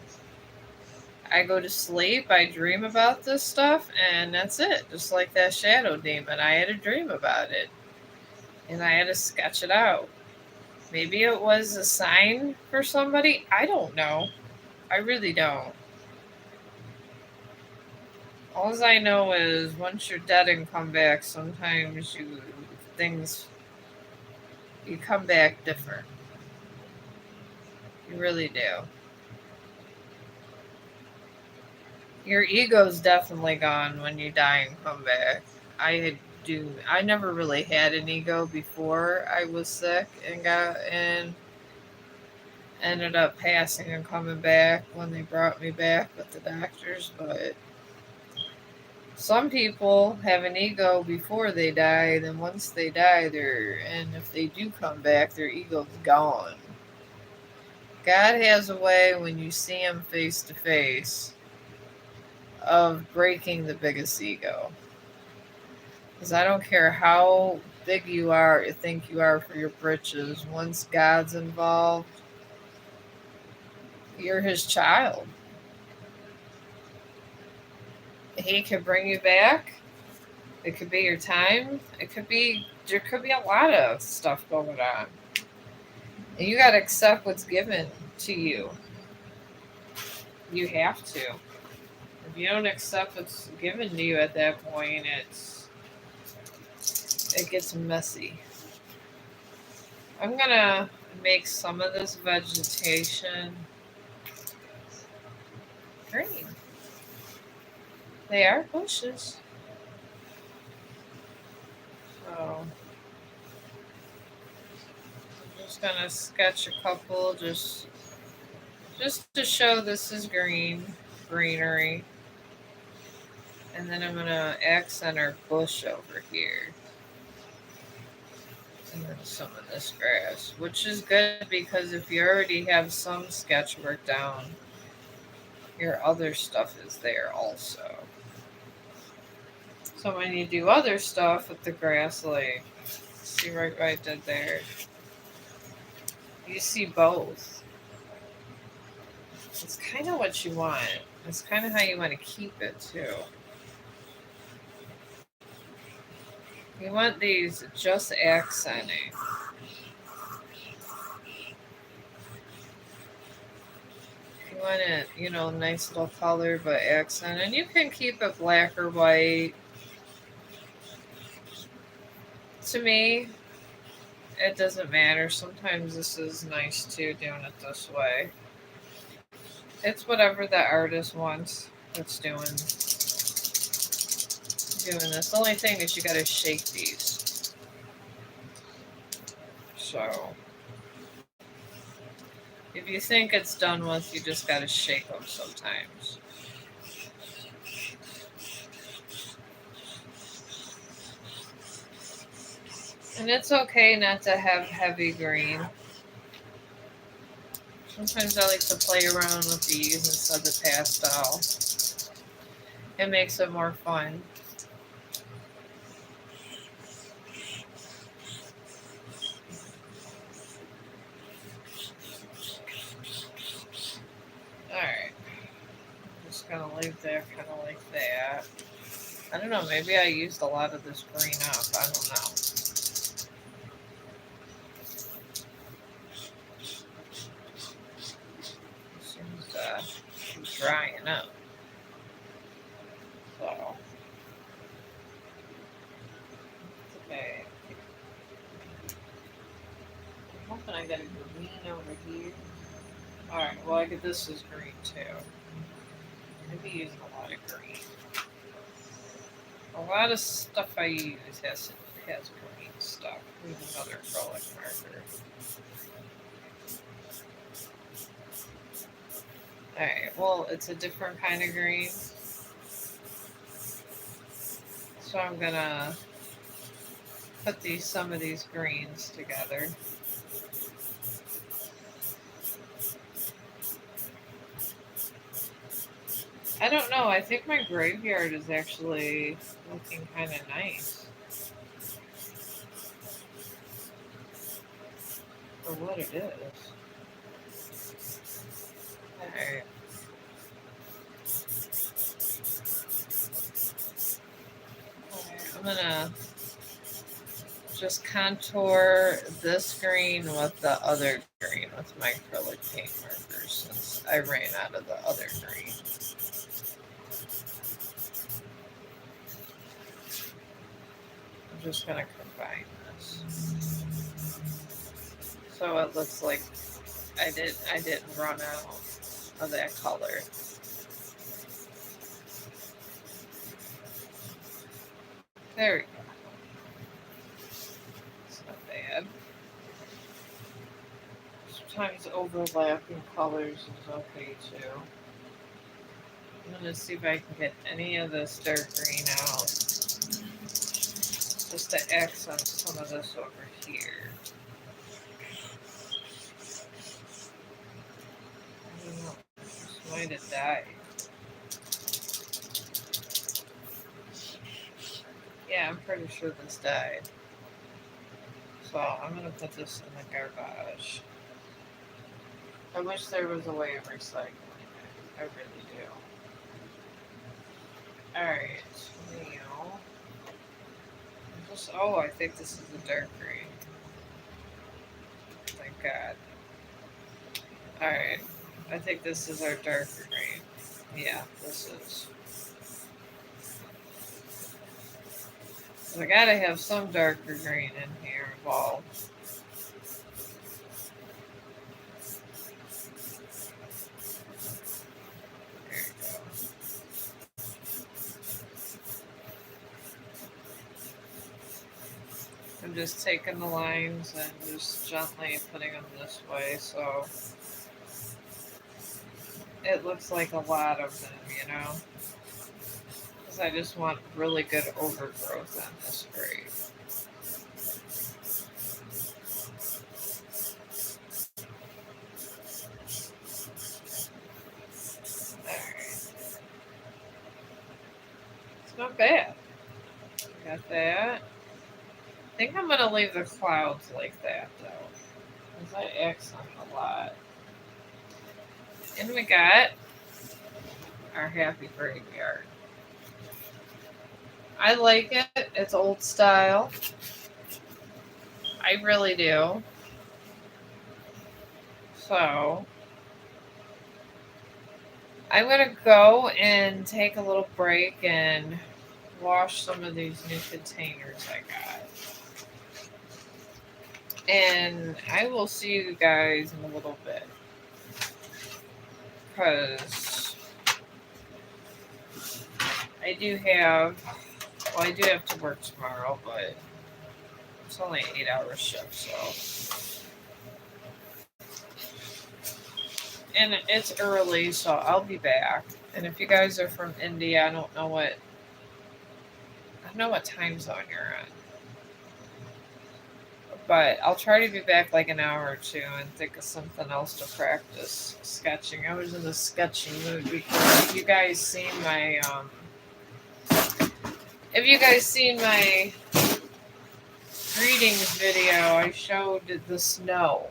I go to sleep, I dream about this stuff, and that's it. Just like that shadow demon, I had a dream about it, and I had to sketch it out. Maybe it was a sign for somebody. I don't know. I really don't. All I know is once you're dead and come back, sometimes things you come back different. You really do. Your ego's definitely gone when you die and come back. I never really had an ego before I was sick and ended up passing and coming back when they brought me back with the doctors, but some people have an ego before they die, then once they die, and if they do come back, their ego's gone. God has a way when you see him face to face of breaking the biggest ego. Because I don't care how big you are, you think you are for your britches. Once God's involved, you're his child. He could bring you back. It could be your time. There could be a lot of stuff going on. And you got to accept what's given to you. You have to. If you don't accept what's given to you at that point, it gets messy. I'm gonna make some of this vegetation green. They are bushes. So I'm just gonna sketch a couple just to show this is greenery. And then I'm gonna accent our bush over here. And then some of this grass, which is good because if you already have some sketch work down, your other stuff is there also. So when you do other stuff with the grass, like see right what I did there, you see both. It's kind of what you want. It's kind of how you want to keep it too. You want these just accenting. You want it, nice little color but accent, and you can keep it black or white. To me, it doesn't matter. Sometimes this is nice too, doing it this way. It's whatever the artist wants that's doing this. The only thing is you gotta shake these. So if you think it's done with, you just gotta shake them sometimes. And it's okay not to have heavy green. Sometimes I like to play around with these instead of pastel. It makes it more fun. Alright. I'm just gonna leave that kind of like that. I don't know, maybe I used a lot of this green up. I don't know. It seems to be drying up. So, okay. I'm hoping I got a green over here. Alright, well, this is green too. Maybe using a lot of green. A lot of stuff I use has green stuff. Here's another acrylic marker. Alright, well, it's a different kind of green. So I'm gonna put some of these greens together. I don't know. I think my graveyard is actually looking kind of nice for what it is. Alright. I'm gonna just contour this green with the other green with my acrylic paint markers since I ran out of the other green. I'm just gonna combine this so it looks like I didn't run out of that color. There we go. It's not bad. Sometimes overlapping colors is okay too. I'm gonna see if I can get any of this dark green out. Just to accent some of this over here. I don't know. This might have died. Yeah, I'm pretty sure this died. So I'm gonna put this in the garbage. I wish there was a way of recycling it. I really do. Alright, now. I think this is the dark green. Thank God. Alright, I think this is our darker green. Yeah, this is. So I gotta have some darker green in here involved. There you go. I'm just taking the lines and just gently putting them this way so it looks like a lot of them, you know? Because I just want really good overgrowth on this grape. Alright. It's not bad. Got that. I think I'm going to leave the clouds like that, though. Because I accent a lot. And we got our happy graveyard. I like it. It's old style. I really do. So I'm going to go and take a little break and wash some of these new containers I got. And I will see you guys in a little bit. Because I do have to work tomorrow, but it's only an 8-hour shift, so. And it's early, so I'll be back. And if you guys are from India, I don't know what time zone you're on. But I'll try to be back like an hour or two and think of something else to practice sketching. I was in the sketching mood because if you guys seen my greetings video, I showed the snow.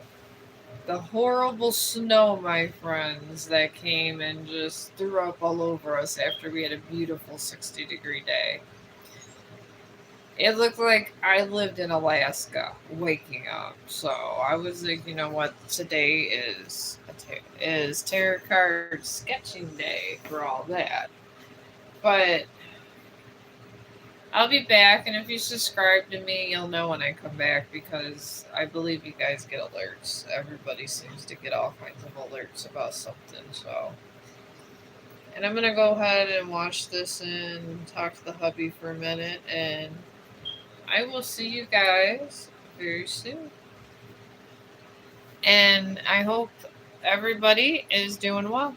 The horrible snow, my friends, that came and just threw up all over us after we had a beautiful 60-degree day. It looked like I lived in Alaska waking up. So I was like, you know what? Today is tarot card sketching day for all that. But I'll be back, and if you subscribe to me, you'll know when I come back because I believe you guys get alerts. Everybody seems to get all kinds of alerts about something. So, and I'm gonna go ahead and watch this and talk to the hubby for a minute, and I will see you guys very soon. And I hope everybody is doing well.